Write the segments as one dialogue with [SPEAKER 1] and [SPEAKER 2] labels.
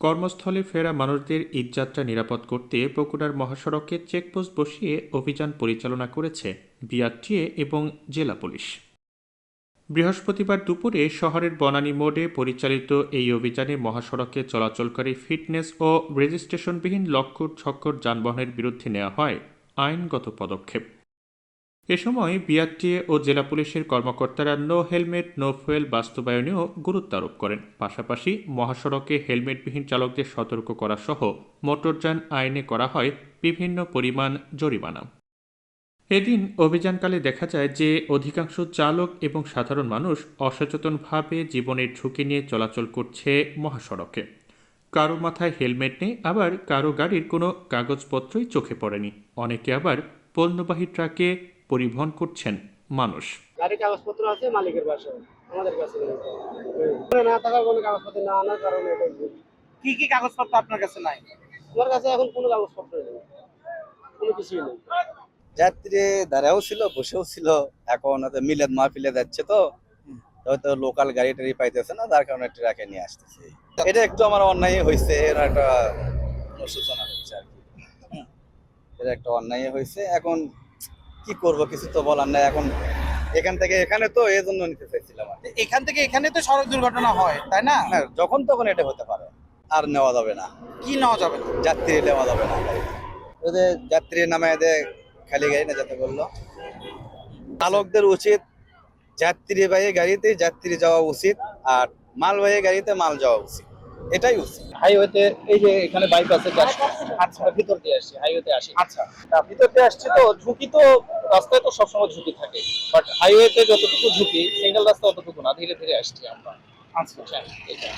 [SPEAKER 1] কর্মস্থলে ফেরা মানুষদের ঈদযাত্রা নিরাপদ করতে বগুড়ার মহাসড়কে চেকপোস্ট বসিয়ে অভিযান পরিচালনা করেছে বিআরটিএ এবং জেলা পুলিশ। বৃহস্পতিবার দুপুরে শহরের বনানী মোড়ে পরিচালিত এই অভিযানে মহাসড়কে চলাচলকারী ফিটনেস ও রেজিস্ট্রেশনবিহীন লক্কর ছক্কর যানবাহনের বিরুদ্ধে নেওয়া হয় আইনগত পদক্ষেপ। এ সময় বিআরটিএ ও জেলা পুলিশের কর্মকর্তারা নো হেলমেট নো ফুয়েল বাস্তবায়নেও গুরুত্ব আরোপ করেন। পাশাপাশি মহাসড়কে হেলমেটবিহীন চালকদের সতর্ক করা সহ মোটরযান আইনে করা হয় বিভিন্ন পরিমাণ জরিমানা। এদিন অভিযানকালে দেখা যায় যে অধিকাংশ চালক এবং সাধারণ মানুষ অসচেতনভাবে জীবনের ঝুঁকি নিয়ে চলাচল করছে মহাসড়কে। কারো মাথায় হেলমেট নেই, আবার কারো গাড়ির কোনো কাগজপত্রই চোখে পড়েনি। অনেকে আবার পণ্যবাহী ট্রাকে পরিবহন করছেন মানুষ।
[SPEAKER 2] গাড়ির কাগজপত্র আছে মালিকের বাসায়, আমাদের কাছে না থাকার কোনো কাগজপত্র না আনার কারণে এটাই ভুল।
[SPEAKER 3] কি কি কাগজপত্র আপনার কাছে নাই?
[SPEAKER 2] আমার কাছে এখন কোনো কাগজপত্র নেই, কোনো কিছুই নেই।
[SPEAKER 4] যাত্রী দাঁড়াও ছিল, বসেও ছিল। এখন হয়তো মিলাদ মাহফিলে যাচ্ছে, তো হয়তো লোকাল গাড়ি টাড়ি পাইতেছে না, যার কারণে ট্রাকে নিয়ে আসতেছে। এটা একটু আমার অন্যায় হয়েছে, এর একটা অনুশোচনা হচ্ছে আর কি। এটা একটা অন্যায় হয়েছে। এখন কি করব, কিছু তো বলার নাই। এখন এখান থেকে এখানে তো এই জন্য নিতে চাইছিলাম আর কি।
[SPEAKER 3] এখান থেকে এখানে তো সড়ক দুর্ঘটনা হয়, তাই না?
[SPEAKER 4] হ্যাঁ, যখন তখন এটা হতে পারে, আর নেওয়া যাবে না।
[SPEAKER 3] কি নেওয়া যাবে না?
[SPEAKER 4] যাত্রী নেওয়া যাবে না। ওই যে যাত্রী নামে এদের খালি গাড়ি না যেতে বললো, চালকদের উচিত যাত্রীবাহী গাড়িতে যাত্রী যাওয়া উচিত, আর মালবাহী গাড়িতে মাল যাওয়া উচিত, এটাই উচিত।
[SPEAKER 5] হাইওয়েতে এই যে এখানে বাইক আছে, আচ্ছা ভিতর দিয়ে আসছি, হাইওয়েতে আসি।
[SPEAKER 3] আচ্ছা,
[SPEAKER 5] ভিতর দিয়ে আসছি, তো ঝুঁকি তো রাস্তায় তো সবসময় ঝুঁকি থাকে, বাট হাইওয়েতে যতটুকু ঝুঁকি সিঙ্গেল রাস্তা অতটুকু না, ধীরে ধীরে আসছি আমরা।
[SPEAKER 3] আচ্ছা।
[SPEAKER 5] বুঝছেন? এটা।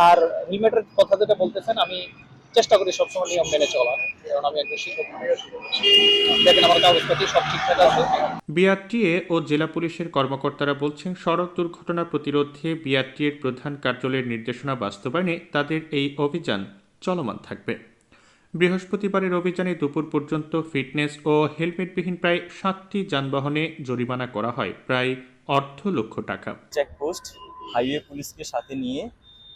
[SPEAKER 5] আর হেলমেটের কথা যেটা বলতেছেন, আমি চেষ্টা করি সবসময় নিয়ম মেনে চলার, কারণ আমি একজন শিক্ষক। দেখেন আমার কাগজপাতি সব ঠিকঠাক আছে।
[SPEAKER 1] বিআরটিএ ও জেলা পুলিশের কর্মকর্তারা বলছেন, সড়ক দুর্ঘটনা প্রতিরোধে বিআরটিএর প্রধান কার্যালয়ের নির্দেশনা বাস্তবায়নে তাদের এই অভিযান চলমান থাকবে। বৃহস্পতিবারের অভিযানে দুপুর পর্যন্ত ফিটনেস ও হেলমেটবিহীন প্রায় 7টি যানবাহনে জরিমানা করা হয় প্রায় 1,00,00,000 টাকা।
[SPEAKER 6] চেকপোস্ট হাইওয়ে পুলিশকে সাথে নিয়ে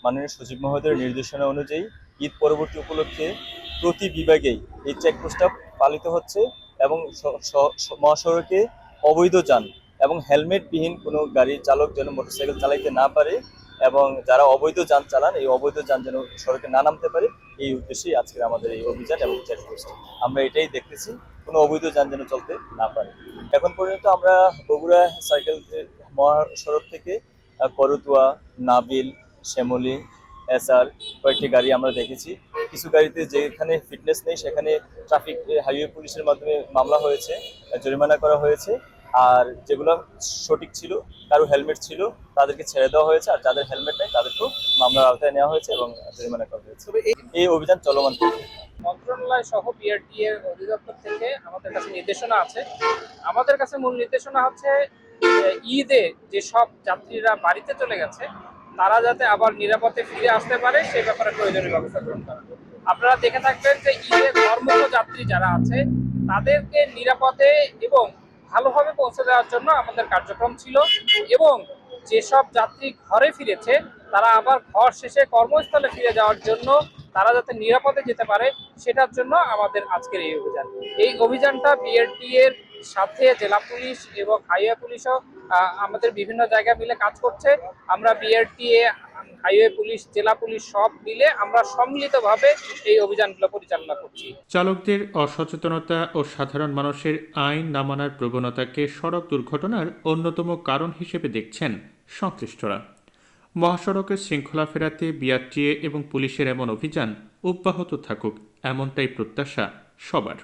[SPEAKER 6] মাননীয় সচিব মহোদয়ের নির্দেশনা অনুযায়ী ঈদ পরবর্তী উপলক্ষে প্রতি বিভাগেই এই চেকপোস্টটা পালিত হচ্ছে এবং মহাসড়কে অবৈধ যান এবং হেলমেটবিহীন কোনো গাড়ির চালক যেন মোটরসাইকেল চালাইতে না পারে, এবং যারা অবৈধ যান চালান এই অবৈধ যান যেন সড়কে না নামতে পারে, এই উদ্দেশ্যেই আজকের আমাদের এই অভিযান এবং চেকপোস্ট। আমরা এটাই দেখতেছি, কোনো অবৈধ যান যেন চলতে না পারে। এখন পর্যন্ত আমরা বগুড়া সার্কেল মহাসড়ক থেকে করতুয়া, নাবিল, শ্যামলী, এসআর কয়েকটি গাড়ি আমরা দেখেছি। কিছু গাড়িতে যেখানে ফিটনেস নেই সেখানে ট্রাফিক হাইওয়ে পুলিশের মাধ্যমে মামলা হয়েছে, জরিমানা করা হয়েছে। আর যেগুলো সঠিক ছিল, কারো হেলমেট ছিল, তাদেরকে ছেড়ে দেওয়া হয়েছে, আর যাদের হেলমেট নেই তাদেরকেও মামলার আওতায় নেওয়া হয়েছে এবং জরিমানা করা হয়েছে। এই অভিযান চলমান থাকবে।
[SPEAKER 5] মন্ত্রণালয় সহ বিআরটিএ অধিদপ্তর থেকে আমাদের কাছে নির্দেশনা আছে। আমাদের কাছে মূল নির্দেশনা হচ্ছে ঈদে যেসব যাত্রীরা বাড়িতে চলে গেছে তারা যাতে আবার নিরাপদে ফিরে আসতে পারে সে ব্যাপারে প্রয়োজনীয় ব্যবস্থা গ্রহণ করা। আপনারা দেখে থাকবেন যে ঈদে কর্মরত যাত্রী যারা আছে তাদেরকে নিরাপদে এবং ভালোভাবে পৌঁছে দেওয়ার জন্য আমাদের কার্যক্রম ছিল, এবং যেসব যাত্রী ঘরে ফিরেছে তারা আবার ঘর শেষে কর্মস্থলে ফিরে যাওয়ার জন্য তারা যাতে নিরাপদে যেতে পারে সেটার জন্য আমাদের আজকের এই অভিযান। এই অভিযানটা বিআরটিএ এর সাথে জেলা পুলিশ এবং হাইওয়ে পুলিশও আমাদের বিভিন্ন জায়গায় মিলে কাজ করছে। আমরা বিআরটিএ, হাইওয়ে পুলিশ, জেলা পুলিশ সব মিলে আমরা সম্মিলিতভাবে এই অভিযানগুলো পরিচালনা করছি।
[SPEAKER 1] চালকদের অসচেতনতা ও সাধারণ মানুষের আইন না মানার প্রবণতাকে সড়ক দুর্ঘটনার অন্যতম কারণ হিসেবে দেখছেন সংশ্লিষ্টরা। মহাসড়কের শৃঙ্খলা ফেরাতে বিআরটিএ এবং পুলিশের এমন অভিযান অব্যাহত থাকুক, এমনটাই প্রত্যাশা সবার।